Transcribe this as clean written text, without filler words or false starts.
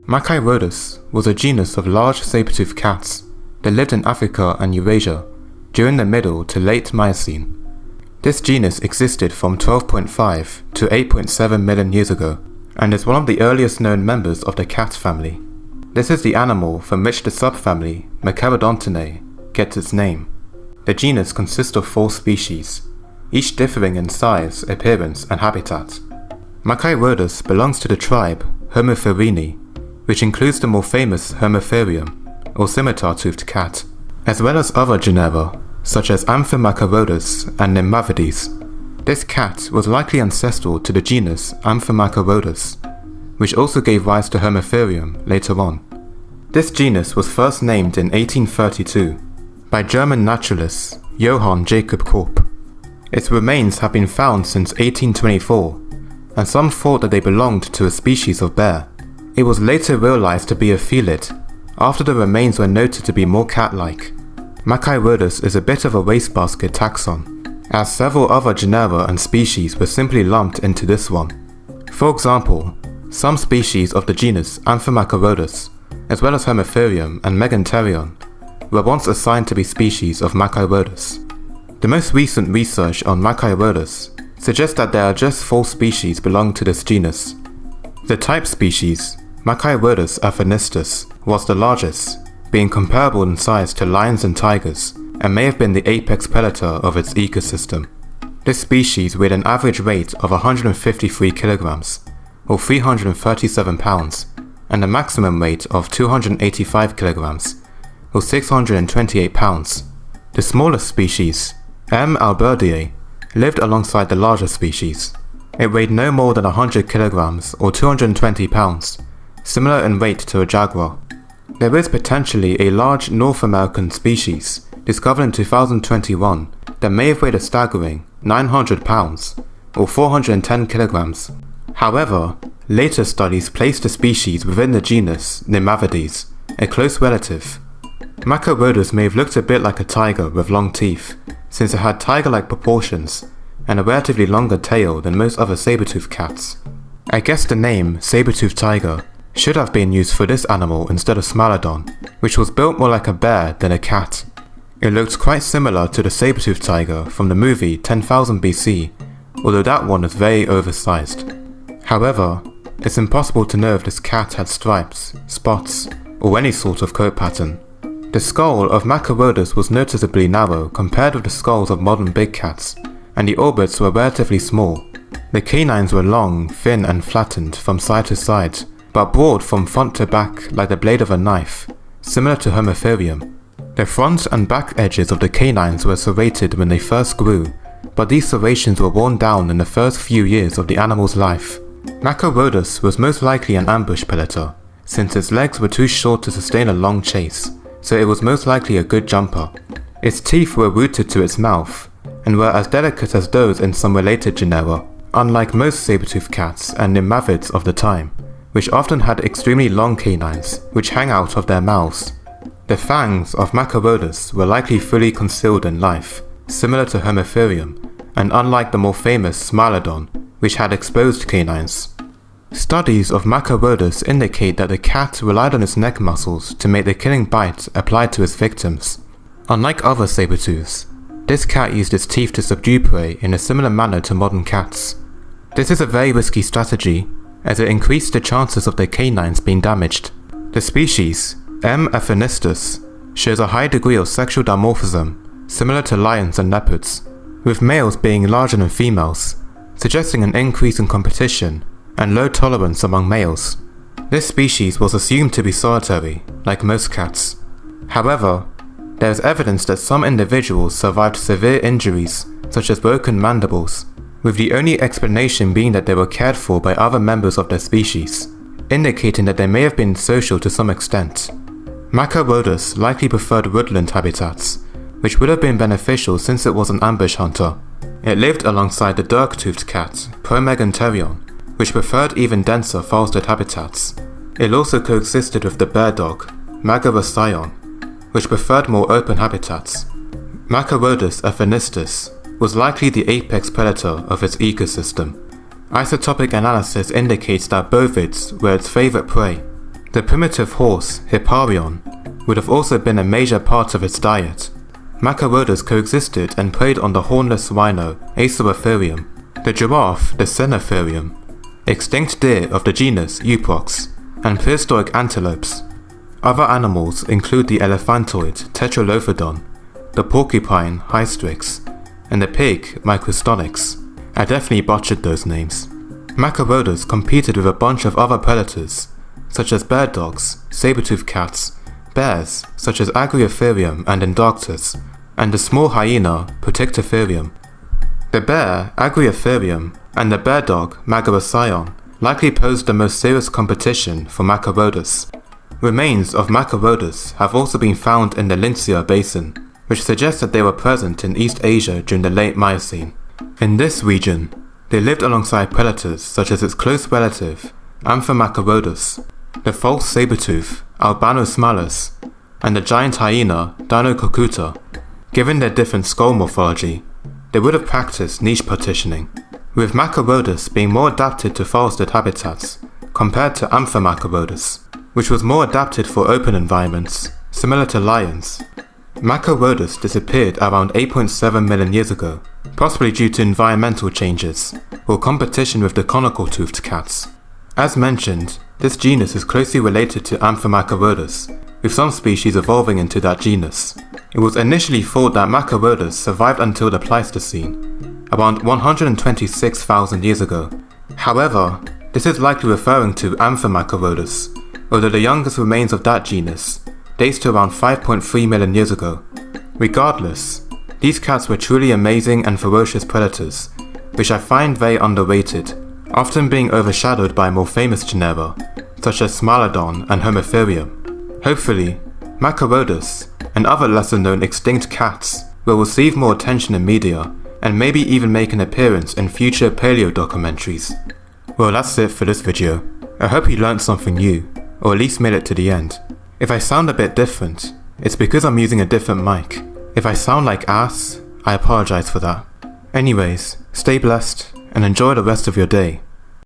Machairodus was a genus of large saber-toothed cats that lived in Africa and Eurasia during the Middle to Late Miocene. This genus existed from 12.5 to 8.7 million years ago, and is one of the earliest known members of the cat family. This is the animal from which the subfamily Machairodontinae gets its name. The genus consists of 4 species, each differing in size, appearance, and habitat. Machairodus belongs to the tribe Homophorini, which includes the more famous Homotherium, or scimitar-toothed cat, as well as other genera, such as Machairodus and Machairodonts. This cat was likely ancestral to the genus Machairodus, which also gave rise to Homotherium later on. This genus was first named in 1832 by German naturalist Johann Jacob Korp. Its remains have been found since 1824, and some thought that they belonged to a species of bear. It was later realized to be a felid, after the remains were noted to be more cat-like. Machairodus is a bit of a wastebasket taxon, as several other genera and species were simply lumped into this one. For example, some species of the genus Machairodus, as well as Homotherium and Meganterion, were once assigned to be species of Machairodus. The most recent research on Machairodus suggests that there are just 4 species belonging to this genus. The type species, Machairodus afanistus, was the largest, being comparable in size to lions and tigers, and may have been the apex predator of its ecosystem. This species weighed an average weight of 153 kilograms, or 337 pounds, and a maximum weight of 285 kilograms, or 628 pounds. The smallest species, M. alberdiae, lived alongside the larger species. It weighed no more than 100 kilograms, or 220 pounds, similar in weight to a jaguar. There is potentially a large North American species discovered in 2021 that may have weighed a staggering 900 pounds, or 410 kilograms. However, later studies placed the species within the genus Machairodonts, a close relative. Machairodus may have looked a bit like a tiger with long teeth, since it had tiger-like proportions and a relatively longer tail than most other saber-toothed cats. I guess the name saber-toothed tiger should have been used for this animal instead of Smilodon, which was built more like a bear than a cat. It looked quite similar to the saber-toothed tiger from the movie 10,000 BC, although that one is very oversized. However, it's impossible to know if this cat had stripes, spots, or any sort of coat pattern. The skull of Machairodus was noticeably narrow compared with the skulls of modern big cats, and the orbits were relatively small. The canines were long, thin and flattened from side to side, but broad from front to back like the blade of a knife, similar to Homotherium. The front and back edges of the canines were serrated when they first grew, but these serrations were worn down in the first few years of the animal's life. Machairodus was most likely an ambush predator, since its legs were too short to sustain a long chase, so it was most likely a good jumper. Its teeth were rooted to its mouth, and were as delicate as those in some related genera, unlike most saber-toothed cats and Machairodonts of the time, which often had extremely long canines, which hang out of their mouths. The fangs of Machairodus were likely fully concealed in life, similar to Homotherium, and unlike the more famous Smilodon, which had exposed canines. Studies of Machairodus indicate that the cat relied on its neck muscles to make the killing bite applied to its victims. Unlike other saber-tooths, this cat used its teeth to subdue prey in a similar manner to modern cats. This is a very risky strategy, as it increased the chances of their canines being damaged. The species, M. afanistus, shows a high degree of sexual dimorphism, similar to lions and leopards, with males being larger than females, suggesting an increase in competition and low tolerance among males. This species was assumed to be solitary, like most cats. However, there is evidence that some individuals survived severe injuries, such as broken mandibles, with the only explanation being that they were cared for by other members of their species, indicating that they may have been social to some extent. Machairodus likely preferred woodland habitats, which would have been beneficial since it was an ambush hunter. It lived alongside the dirk-toothed cat, Meganterion, which preferred even denser forested habitats. It also coexisted with the bear dog, Machairodus, which preferred more open habitats. Machairodus afanistus was likely the apex predator of its ecosystem. Isotopic analysis indicates that bovids were its favorite prey. The primitive horse, Hipparion, would have also been a major part of its diet. Machairodus coexisted and preyed on the hornless rhino, Aceratherium, the giraffe, the Cenotherium, extinct deer of the genus Euprox, and prehistoric antelopes. Other animals include the elephantoid Tetralophodon, the porcupine Hystrix, and the pig Microstonix. I definitely butchered those names. Machairodus competed with a bunch of other predators, such as bear dogs, saber-toothed cats, bears such as Agriotherium and Indarctus, and the small hyena Protectotherium. The bear Agriotherium and the bear dog Machairodon likely posed the most serious competition for Machairodus. Remains of Machairodus have also been found in the Lincia Basin, which suggests that they were present in East Asia during the Late Miocene. In this region, they lived alongside predators such as its close relative Amphimachairodus, the false saber-tooth Albanosmalus, and the giant hyena Dinococuta. Given their different skull morphology, they would have practiced niche partitioning, with Machairodus being more adapted to forested habitats compared to Amphimachairodus, which was more adapted for open environments, similar to lions. Machairodus disappeared around 8.7 million years ago, possibly due to environmental changes, or competition with the conical-toothed cats. As mentioned, this genus is closely related to Amphimachairodus, with some species evolving into that genus. It was initially thought that Machairodus survived until the Pleistocene, around 126,000 years ago. However, this is likely referring to Amphimachairodus, although the youngest remains of that genus dates to around 5.3 million years ago. Regardless, these cats were truly amazing and ferocious predators, which I find very underrated, often being overshadowed by more famous genera, such as Smilodon and Homotherium. Hopefully, Machairodus and other lesser-known extinct cats will receive more attention in media, and maybe even make an appearance in future paleo documentaries. Well, that's it for this video. I hope you learned something new, or at least made it to the end. If I sound a bit different, it's because I'm using a different mic. If I sound like ass, I apologize for that. Anyways, stay blessed and enjoy the rest of your day.